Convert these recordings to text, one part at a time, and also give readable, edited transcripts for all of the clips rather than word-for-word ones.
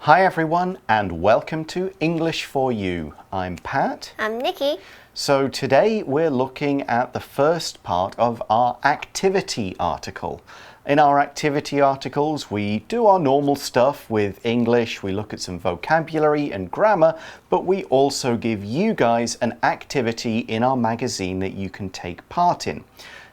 Hi everyone and welcome to English for You. I'm Pat. I'm Nikki. So today we're looking at the first part of our activity article. In our activity articles, we do our normal stuff with English, we look at some vocabulary and grammar, but we also give you guys an activity in our magazine that you can take part in.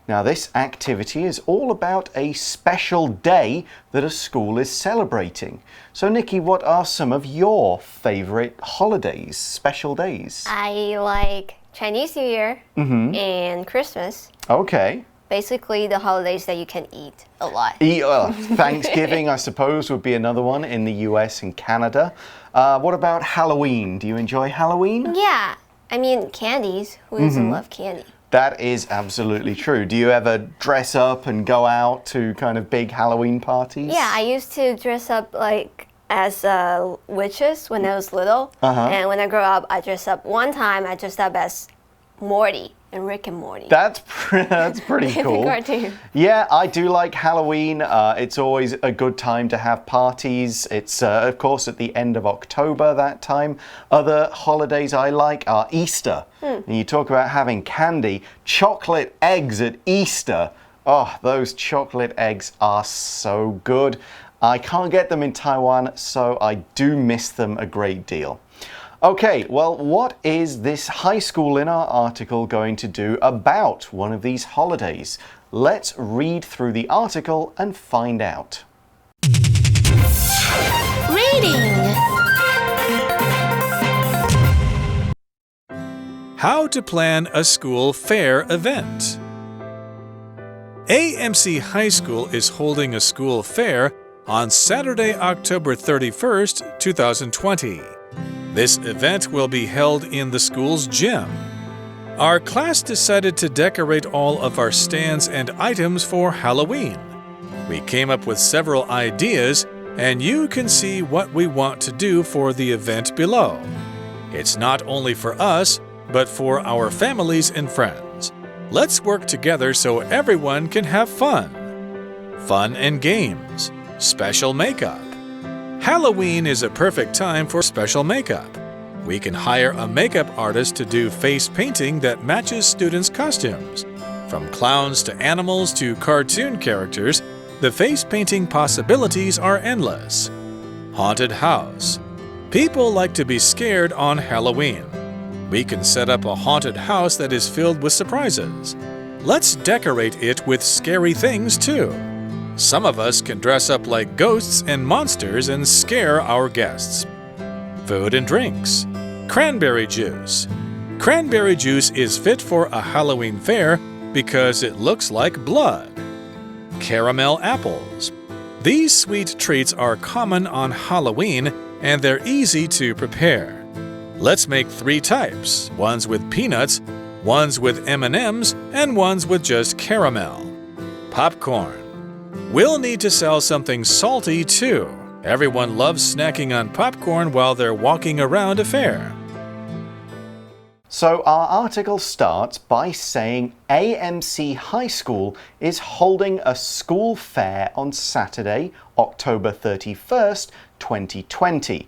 Now, this activity is all about a special day that a school is celebrating. So, Nikki, what are some of your favorite holidays, special days? I like Chinese New Year and Christmas. Okay. Basically, the holidays that you can eat a lot. Thanksgiving, I suppose, would be another one in the US and Canada. What about Halloween? Do you enjoy Halloween? Yeah, I mean candies. Who doesn't love candy? That is absolutely true. Do you ever dress up and go out to kind of big Halloween parties? Yeah, I used to dress up like as witches when I was little. And when I grew up, I dressed up one time. I dressed up as Morty and Rick and Morty. That's pretty cool. Cartoon. Yeah, I do like Halloween. It's always a good time to have parties. It's, of course, at the end of October that time. Other holidays I like are Easter. And you talk about having candy, chocolate eggs at Easter. Oh, those chocolate eggs are so good. I can't get them in Taiwan, so I do miss them a great deal. Okay, well, what is this high school in our article going to do about one of these holidays? Let's read through the article and find out. Reading. How to plan a school fair event. AMC High School is holding a school fair on Saturday, October 31st, 2020. This event will be held in the school's gym. Our class decided to decorate all of our stands and items for Halloween. We came up with several ideas, and you can see what we want to do for the event below. It's not only for us, but for our families and friends. Let's work together so everyone can have fun. Fun and games. Special makeup. Halloween is a perfect time for special makeup. We can hire a makeup artist to do face painting that matches students' costumes. From clowns to animals to cartoon characters, the face painting possibilities are endless. Haunted house. People like to be scared on Halloween. We can set up a haunted house that is filled with surprises. Let's decorate it with scary things too. Some of us can dress up like ghosts and monsters and scare our guests. Food and drinks. Cranberry juice. Cranberry juice is fit for a Halloween fair because it looks like blood. Caramel apples. These sweet treats are common on Halloween and they're easy to prepare. Let's make 3 types, ones with peanuts, ones with M&Ms, and ones with just caramel. Popcorn. We'll need to sell something salty too. Everyone loves snacking on popcorn while they're walking around a fair. So our article starts by saying AMC High School is holding a school fair on Saturday, October 31st, 2020.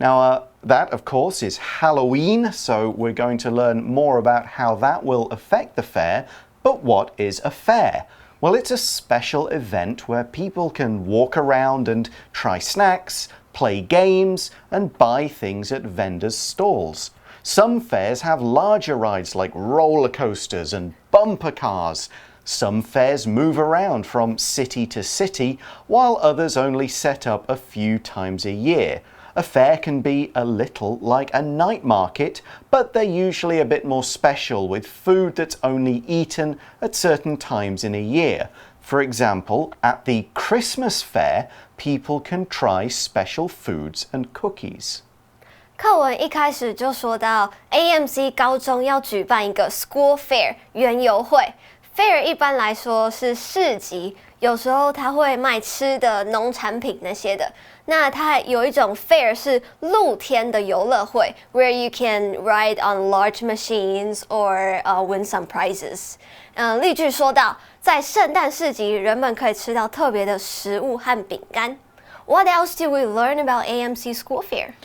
Now, that, of course, is Halloween, so we're going to learn more about how that will affect the fair. But what is a fair? Well, it's a special event where people can walk around and try snacks, play games, and buy things at vendors' stalls. Some fairs have larger rides like roller coasters and bumper cars. Some fairs move around from city to city, while others only set up a few times a year. A fair can be a little like a night market, but they're usually a bit more special with food that's only eaten at certain times in a year. For example, at the Christmas fair, people can try special foods and cookies. 课文一开始就说到 AMC 高中要举办一个 School Fair 园游会。Fair 一般来说是市集，有时候它会卖吃的、农产品那些的。那它有一种 fair 是露天的游乐会 ，where you can ride on large machines or win some prizes。例句说到，在圣诞市集，人们可以吃到特别的食物和饼干。What else do we learn about AMC School Fair?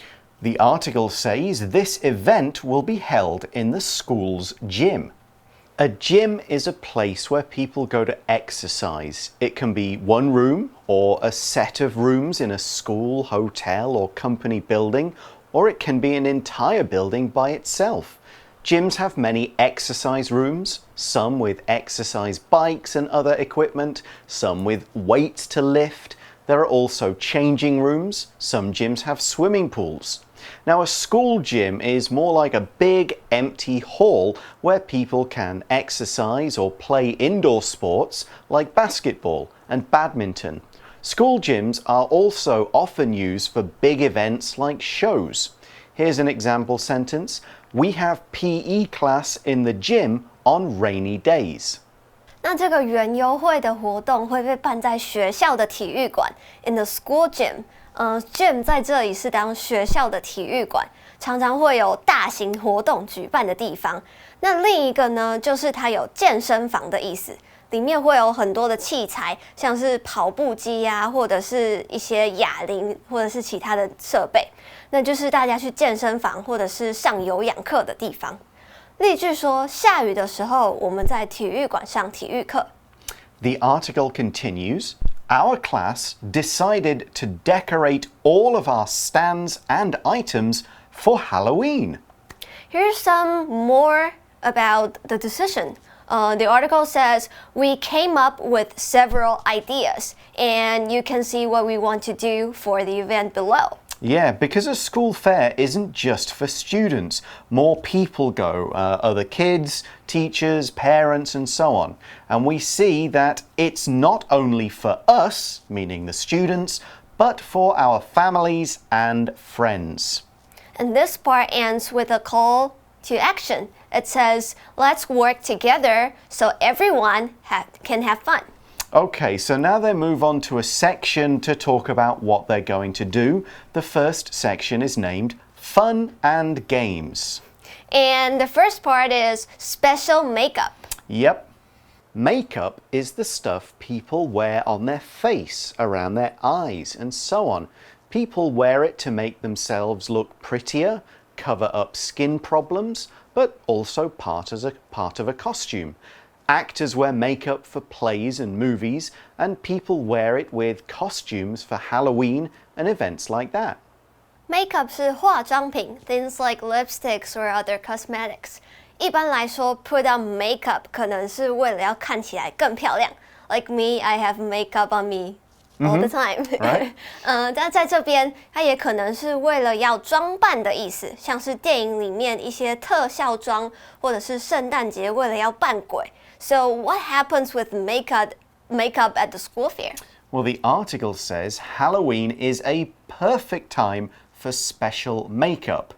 The article says this event will be held in the school's gym. A gym is a place where people go to exercise. It can be one room or a set of rooms in a school, hotel, or company building, or it can be an entire building by itself. Gyms have many exercise rooms, some with exercise bikes and other equipment, some with weights to lift. There are also changing rooms. Some gyms have swimming pools. Now, a school gym is more like a big empty hall where people can exercise or play indoor sports like basketball and badminton. School gyms are also often used for big events like shows. Here's an example sentence. We have PE class in the gym on rainy days. 那这个园游会的活动会被办在学校的体育馆 in the school gym. Gym 在这里是当学校的体育馆，常常会有大型活动举办的地方。那另一个呢，就是它有健身房的意思，里面会有很多的器材，像是跑步机啊，或者是一些哑铃，或者是其他的设备。那就是大家去健身房或者是上有氧课的地方。例句说，下雨的时候，我们在体育馆上体育课。The article continues. Our class decided to decorate all of our stands and items for Halloween. Here's some more about the decision. The article says, we came up with several ideas, and you can see what we want to do for the event below. Yeah, because a school fair isn't just for students. More people go, other kids, teachers, parents, and so on. And we see that it's not only for us, meaning the students, but for our families and friends. And this part ends with a call to action. It says, let's work together so everyone can have fun. Okay, so now they move on to a section to talk about what they're going to do. The first section is named Fun and Games. And the first part is special makeup. Yep. Makeup is the stuff people wear on their face, around their eyes, and so on. People wear it to make themselves look prettier, cover up skin problems, but also part of a costume. Actors wear makeup for plays and movies, and people wear it with costumes for Halloween and events like that. Makeup 是化妆品 things like lipsticks or other cosmetics. 一般来说 put on makeup 可能是为了要看起来更漂亮 Like me, I have makeup on me all the time. Right. 但在这边它也可能是为了要装扮的意思，像是电影里面一些特效妆，或者是圣诞节为了要扮鬼。So what happens with makeup at the school fair? Well, the article says Halloween is a perfect time for special makeup.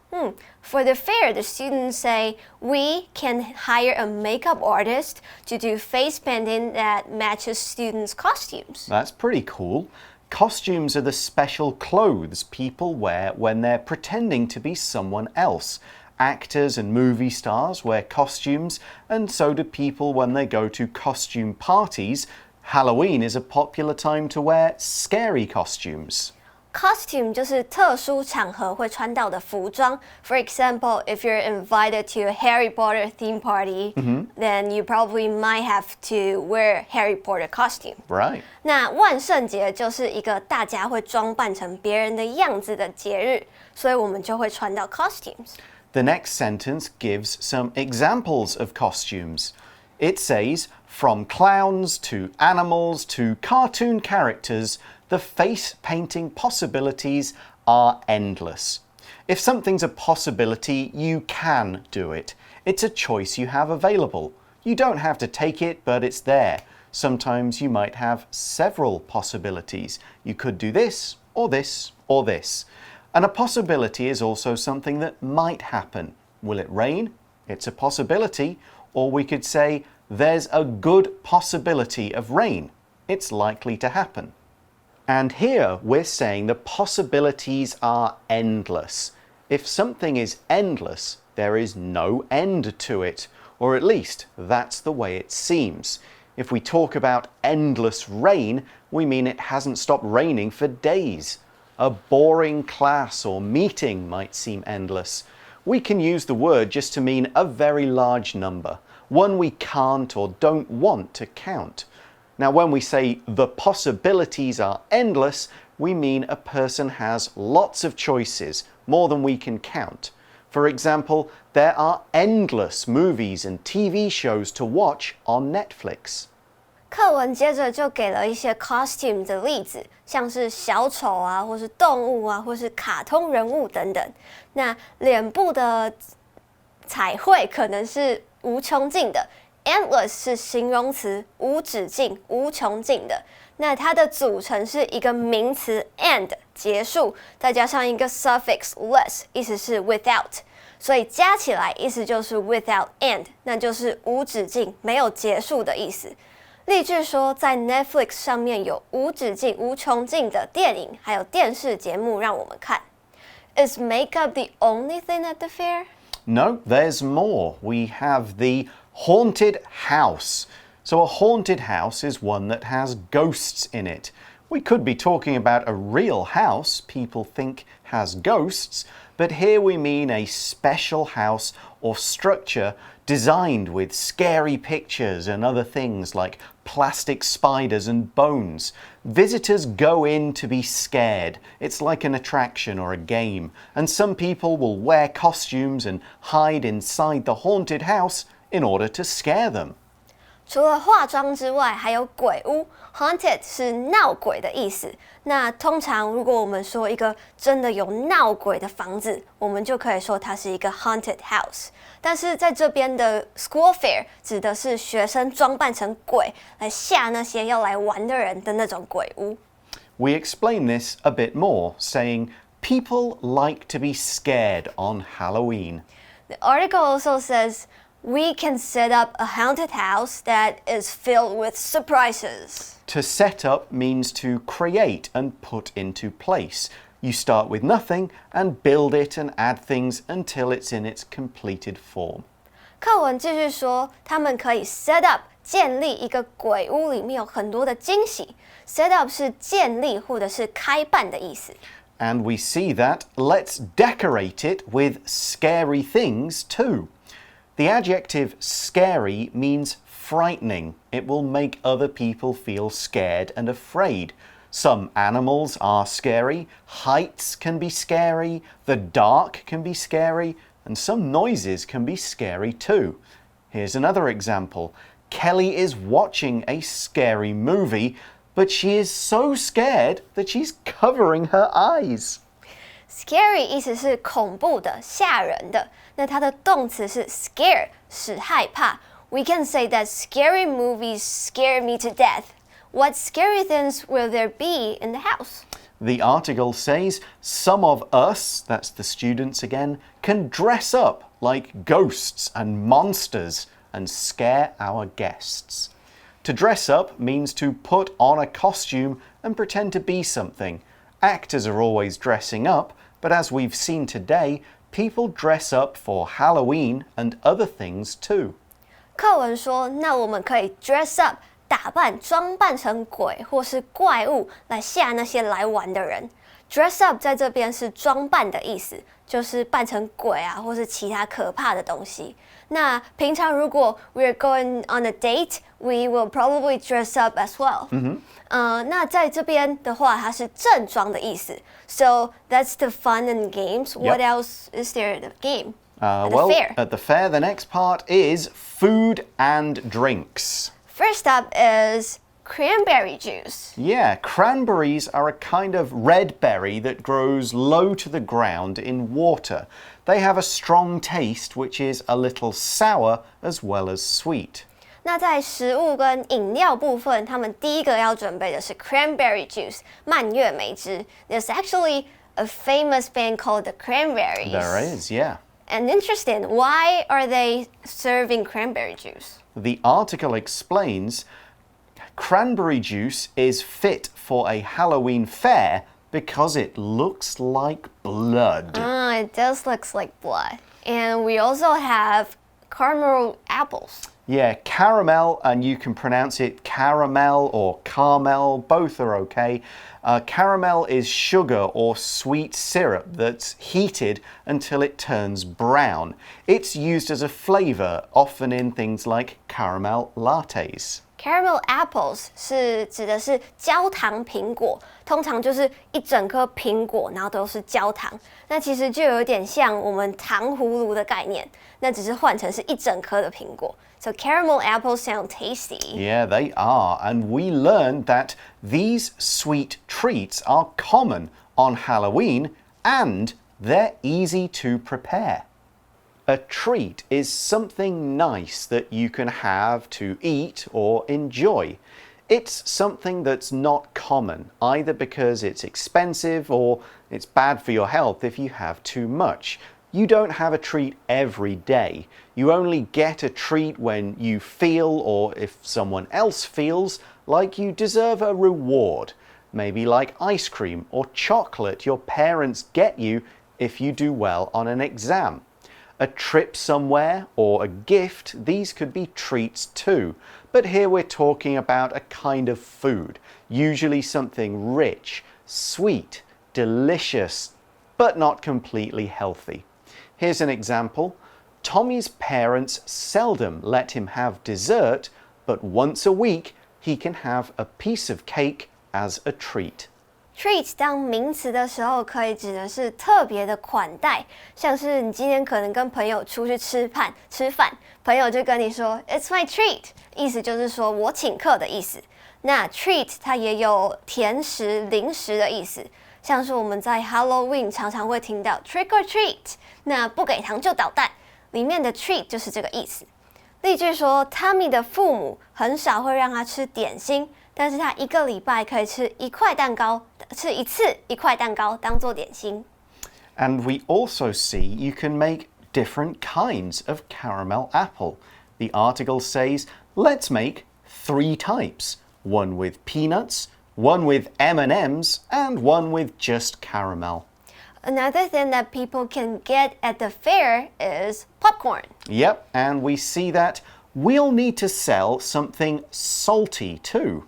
For the fair, the students say, we can hire a makeup artist to do face painting that matches students' costumes. That's pretty cool. Costumes are the special clothes people wear when they're pretending to be someone else. Actors and movie stars wear costumes, and so do people when they go to costume parties. Halloween is a popular time to wear scary costumes. Costume 就是特殊场合会穿到的服装。For example, if you're invited to a Harry Potter theme party, then you probably might have to wear Harry Potter costume. Right. 那万圣节就是一个大家会装扮成别人的样子的节日，所以我们就会穿到 costumes. The next sentence gives some examples of costumes. It says, from clowns to animals to cartoon characters, the face painting possibilities are endless. If something's a possibility, you can do it. It's a choice you have available. You don't have to take it, but it's there. Sometimes you might have several possibilities. You could do this, or this, or this. And a possibility is also something that might happen. Will it rain? It's a possibility. Or we could say, there's a good possibility of rain. It's likely to happen. And here we're saying the possibilities are endless. If something is endless, there is no end to it. Or at least that's the way it seems. If we talk about endless rain, we mean it hasn't stopped raining for days. A boring class or meeting might seem endless. We can use the word just to mean a very large number, one we can't or don't want to count. Now, when we say the possibilities are endless, we mean a person has lots of choices, more than we can count. For example, there are endless movies and TV shows to watch on Netflix. 课文接着就给了一些 costume 的例子，像是小丑啊，或是动物啊，或是卡通人物等等。那脸部的彩绘可能是无穷尽的 ，endless 是形容词，无止境、无穷尽的。那它的组成是一个名词 and 结束，再加上一个 suffix less， 意思是 without， 所以加起来意思就是 without and， 那就是无止境、没有结束的意思。例句说，在 Netflix 上面有无止境、无穷尽的电影，还有电视节目让我们看。Is makeup the only thing at the fair? No, there's more. We have the haunted house. So a haunted house is one that has ghosts in it. We could be talking about a real house people think has ghosts, but here we mean a special house or structure designed with scary pictures and other things like plastic spiders and bones. Visitors go in to be scared. It's like an attraction or a game. And some people will wear costumes and hide inside the haunted house in order to scare them. 除了化妆之外，还有鬼屋 ，haunted 是闹鬼的意思。那通常如果我们说一个真的有闹鬼的房子，我们就可以说它是一个 haunted house。但是在这边的 school fair 指的是学生装扮成鬼来吓那些要来玩的人的那种鬼屋。We explain this a bit more, saying people like to be scared on Halloween. The article also says,We can set up a haunted house that is filled with surprises. To set up means to create and put into place. You start with nothing and build it and add things until it's in its completed form. 课文继续说，他们可以 set up 建立一个鬼屋，里面有很多的惊喜。set up 是建立或者是开办的意思。And we see that. Let's decorate it with scary things too.The adjective scary means frightening. It will make other people feel scared and afraid. Some animals are scary, heights can be scary, the dark can be scary, and some noises can be scary too. Here's another example. Kelly is watching a scary movie, but she is so scared that she's covering her eyes.Scary 意思是恐怖的、吓人的。那它的动词是 scare， 使害怕。We can say that scary movies scare me to death. What scary things will there be in the house? The article says some of us, that's the students again, can dress up like ghosts and monsters and scare our guests. To dress up means to put on a costume and pretend to be something. Actors are always dressing up.But as we've seen today, people dress up for Halloween and other things too. 课文说，那我们可以 dress up 打扮、装扮成鬼或是怪物来吓那些来玩的人。dress up 在这边是装扮的意思，就是扮成鬼啊，或是其他可怕的东西。那平常如果 we're going on a date, we will probably dress up as well. 那在这边的话，它是正装的意思。So that's the fun and games. What else is there at the game? At the fair? At the fair, the next part is food and drinks. First up is cranberry juice. Yeah, cranberries are a kind of red berry that grows low to the ground in water. They have a strong taste, which is a little sour as well as sweet. 那在食物跟饮料部分，他们第一个要准备的是 cranberry juice 蔓越莓汁。There's actually a famous band called the Cranberries. There is, yeah. And interesting, why are they serving cranberry juice? The article explains cranberry juice is fit for a Halloween fair because it looks like blood. It does look like blood. And we also have caramel apples. Yeah, caramel, and you can pronounce it caramel or caramel, both are okay. Caramel is sugar or sweet syrup that's heated until it turns brown. It's used as a flavor, often in things like caramel lattes. Caramel apples 是指的是焦糖苹果，通常就是一整颗苹果，然后都是焦糖。那其实就有点像我们糖葫芦的概念，那只是换成是一整颗的苹果。So caramel apples sound tasty. Yeah, they are. And we learned that these sweet treats are common on Halloween and they're easy to prepare. A treat is something nice that you can have to eat or enjoy. It's something that's not common, either because it's expensive or it's bad for your health if you have too much. You don't have a treat every day. You only get a treat when you feel, or if someone else feels, like you deserve a reward. Maybe like ice cream or chocolate your parents get you if you do well on an exam. A trip somewhere or a gift, these could be treats too. But here we're talking about a kind of food, usually something rich, sweet, delicious, but not completely healthy. Here's an example. Tommy's parents seldom let him have dessert, but once a week he can have a piece of cake as a treat. Treat 当名词的时候，可以指的是特别的款待，像是你今天可能跟朋友出去吃饭，朋友就跟你说 "It's my treat"， 意思就是说我请客的意思。那 treat 它也有甜食、零食的意思，像是我们在 Halloween 常常会听到 trick or treat， 那不给糖就捣蛋，里面的 treat 就是这个意思。例句说 ，Tommy 的父母很少会让他吃点心。但是他一个礼拜可以吃一块蛋糕，吃一次一块蛋糕当做点心。And we also see you can make different kinds of caramel apple. The article says, let's make 3 types. One with peanuts, one with M&Ms, and one with just caramel. Another thing that people can get at the fair is popcorn. Yep, and we see that we'll need to sell something salty too.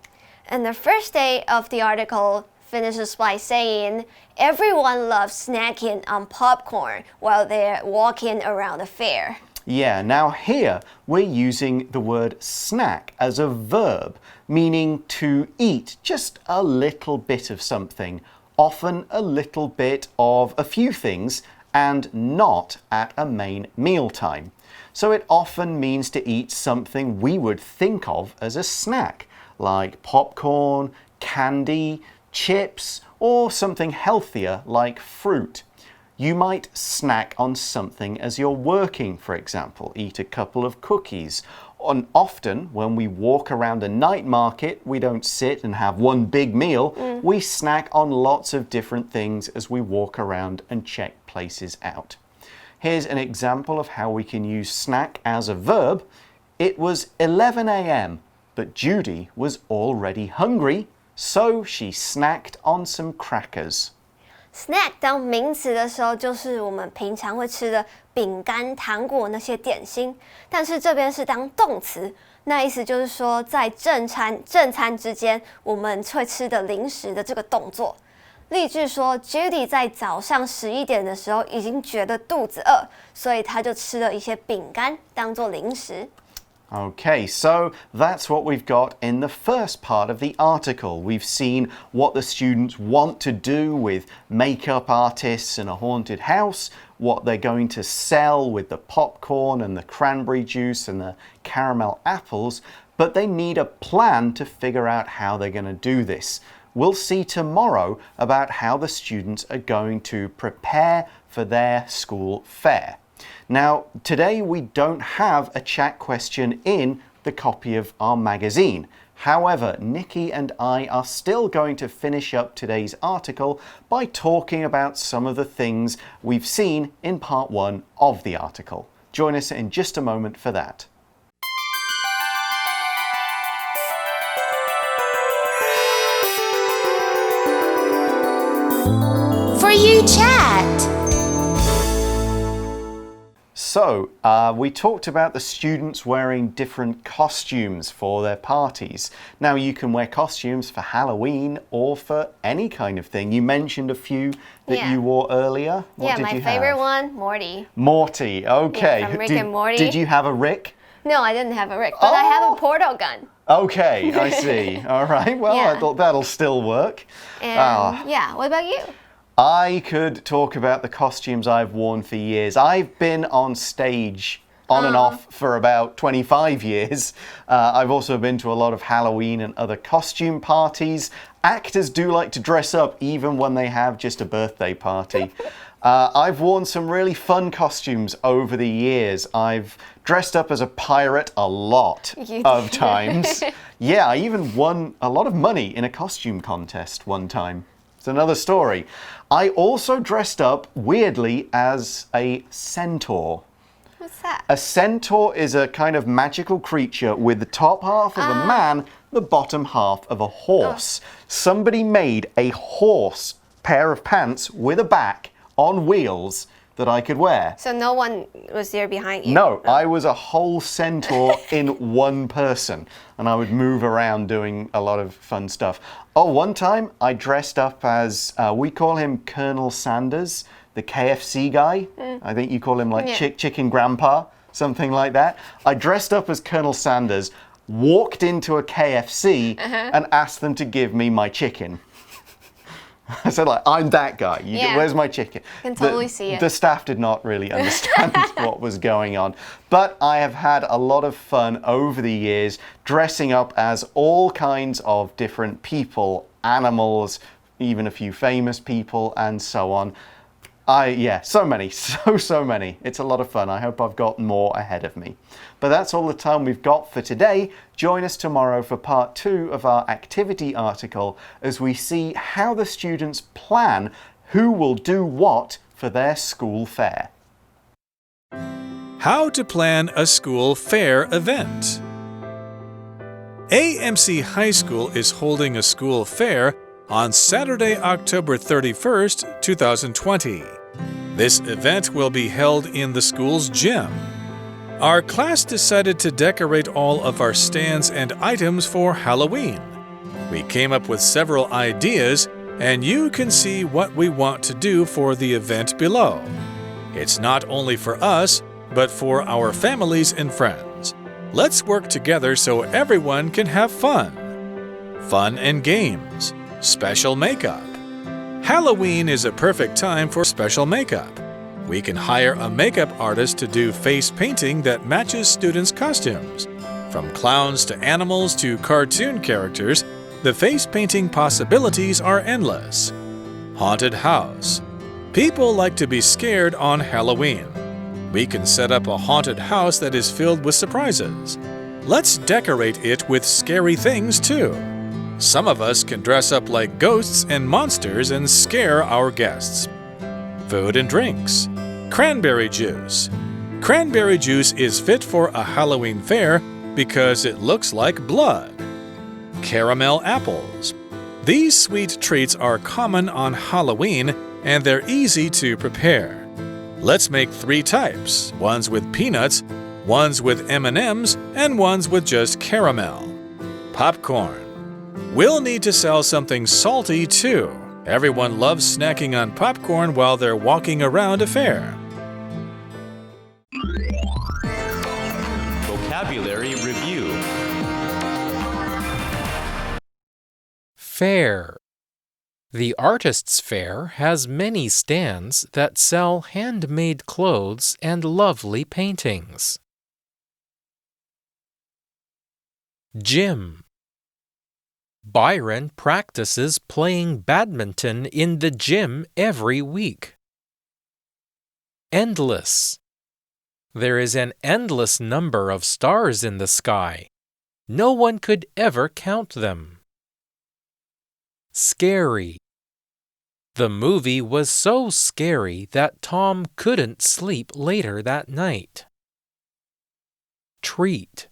And the first day of the article finishes by saying, everyone loves snacking on popcorn while they're walking around the fair. Yeah, now here we're using the word snack as a verb, meaning to eat just a little bit of something, often a little bit of a few things, and not at a main mealtime. So it often means to eat something we would think of as a snack, like popcorn, candy, chips, or something healthier like fruit. You might snack on something as you're working, for example, eat a couple of cookies. And often, when we walk around a night market, we don't sit and have one big meal. We snack on lots of different things as we walk around and check places out. Here's an example of how we can use snack as a verb. It was 11 a.m., but Judy was already hungry, so she snacked on some crackers. Snack 当名词的时候，就是我们平常会吃的饼干、糖果那些点心。但是这边是当动词，那意思就是说，在正餐之间，我们会吃的零食的这个动作。例句说 ，Judy 在早上11点的时候已经觉得肚子饿，所以她就吃了一些饼干当做零食。Okay, so that's what we've got in the first part of the article. We've seen what the students want to do with makeup artists in a haunted house, what they're going to sell with the popcorn and the cranberry juice and the caramel apples, but they need a plan to figure out how they're going to do this. We'll see tomorrow about how the students are going to prepare for their school fair. Now, today we don't have a chat question in the copy of our magazine. However, Nikki and I are still going to finish up today's article by talking about some of the things we've seen in part 1 of the article. Join us in just a moment for that. For you chat. So, we talked about the students wearing different costumes for their parties. Now, you can wear costumes for Halloween or for any kind of thing. You mentioned a few that you wore earlier. What did my you favorite have? one, Morty. Morty, okay. Yeah, from Rick and Morty. Did you have a Rick? No, I didn't have a Rick, but I have a portal gun. Okay, I see. All right, well, I thought that'll still work. And yeah, what about you? I could talk about the costumes I've worn for years. I've been on stage on and off for about 25 years. I've also been to a lot of Halloween and other costume parties. Actors do like to dress up even when they have just a birthday party. I've worn some really fun costumes over the years. I've dressed up as a pirate a lot of times. Yeah, I even won a lot of money in a costume contest one time. It's another story. I also dressed up, weirdly, as a centaur. What's that? A centaur is a kind of magical creature with the top half of a man, the bottom half of a horse. Somebody made a horse pair of pants with a back on wheels that I could wear. So no one was there behind you? No, I was a whole centaur in one person, and I would move around doing a lot of fun stuff. Oh, one time I dressed up as, we call him Colonel Sanders, the KFC guy. I think you call him like Chicken Grandpa, something like that. I dressed up as Colonel Sanders, walked into a KFC, and asked them to give me my chicken. I said, like, I'm that guy. Where's my chicken? I can totally see it. The staff did not really understand what was going on. But I have had a lot of fun over the years dressing up as all kinds of different people, animals, even a few famous people, and so on. So many, so many. It's a lot of fun. I hope I've got more ahead of me. But that's all the time we've got for today. Join us tomorrow for part 2 of our activity article as we see how the students plan who will do what for their school fair. How to plan a school fair event. AMC High School is holding a school fair on Saturday, October 31st, 2020. This event will be held in the school's gym. Our class decided to decorate all of our stands and items for Halloween. We came up with several ideas, and you can see what we want to do for the event below. It's not only for us, but for our families and friends. Let's work together so everyone can have fun. Fun and games. Special makeup. Halloween is a perfect time for special makeup. We can hire a makeup artist to do face painting that matches students' costumes. From clowns to animals to cartoon characters, the face painting possibilities are endless. Haunted house. People like to be scared on Halloween. We can set up a haunted house that is filled with surprises. Let's decorate it with scary things too. Some of us can dress up like ghosts and monsters and scare our guests. Food and drinks. Cranberry juice. Cranberry juice is fit for a Halloween fair because it looks like blood. Caramel apples. These sweet treats are common on Halloween and they're easy to prepare. Let's make 3 types, ones with peanuts, ones with M&Ms, and ones with just caramel. Popcorn. We'll need to sell something salty too. Everyone loves snacking on popcorn while they're walking around a fair. Vocabulary Review. Fair. The Artists' Fair has many stands that sell handmade clothes and lovely paintings. Gym. Byron practices playing badminton in the gym every week. Endless. There is an endless number of stars in the sky. No one could ever count them. Scary. The movie was so scary that Tom couldn't sleep later that night. Treat.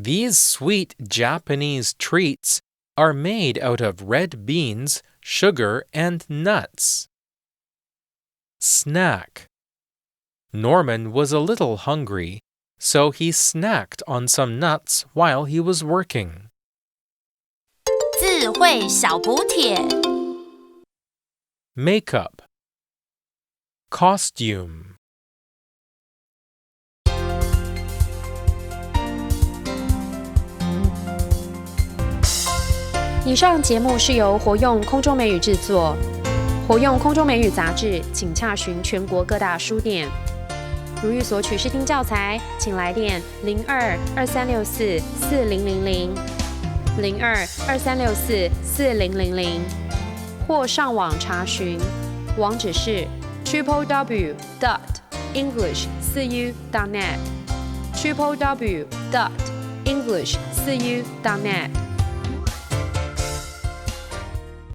These sweet Japanese treats are made out of red beans, sugar, and nuts. Snack. Norman was a little hungry, so he snacked on some nuts while he was working. 字汇小补帖 Makeup. Costume. 以上节目是由活用空中美语制作。活用空中美语杂志，请洽询全国各大书店。如欲索取试听教材，请来电02-2364-4000 02-2364-4000，或上网查询，网址是 www.english4u.net www.english4u.net